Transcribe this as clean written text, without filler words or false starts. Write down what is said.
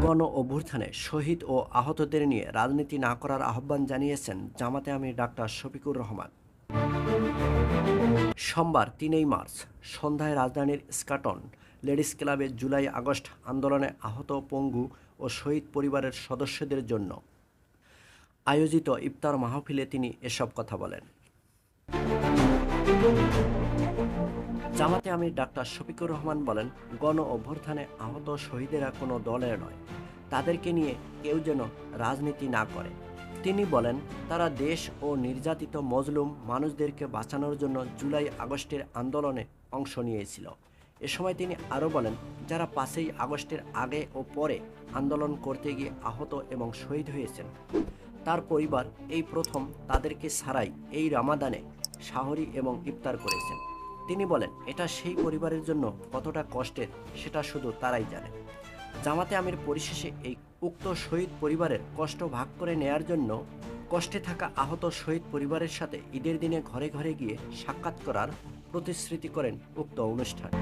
গণ অভ্যুত্থানে শহীদ ও আহতদের নিয়ে রাজনীতি না করার আহ্বান জানিয়েছেন জামাতে আমির ডাক্তার শফিকুর রহমান। সোমবার ৩ মার্চ সন্ধ্যায় রাজধানীর স্কাটন লেডিস ক্লাবে জুলাই আগস্ট আন্দোলনে আহত, পঙ্গু ও শহীদ পরিবারের সদস্যদের জন্য আয়োজিত ইফতার মাহফিলে তিনি এসব কথা বলেন। জামাতে আমির ডাক্তার শফিকুর রহমান বলেন, গণ অভ্যুত্থানে আহত শহীদেরা কোনো দলের নয়, তাদেরকে নিয়ে কেউ যেন রাজনীতি না করে। তিনি বলেন, তারা দেশ ও নির্যাতিত মজলুম মানুষদেরকে বাঁচানোর জন্য জুলাই আগস্টের আন্দোলনে অংশ নিয়েছিল। এ সময় তিনি আরও বলেন, যারা ৫ই আগস্টের আগে ও পরে আন্দোলন করতে গিয়ে আহত এবং শহীদ হয়েছেন, তার পরিবার এই প্রথম তাদেরকে ছাড়াই এই রমাদানে সাহরি এবং ইফতার করেছেন। তিনি বলেন, এটা সেই পরিবারের জন্য কতটা কষ্টের সেটা শুধু তারাই জানে। জামাতে আমির পরিশেষে এই উক্ত শহীদ পরিবারের কষ্ট ভাগ করে নেয়ার জন্য কষ্টে থাকা আহত শহীদ পরিবারের সাথে ঈদের দিনে ঘরে ঘরে গিয়ে সাক্ষাৎ করার প্রতিশ্রুতি করেন উক্ত অনুষ্ঠানে।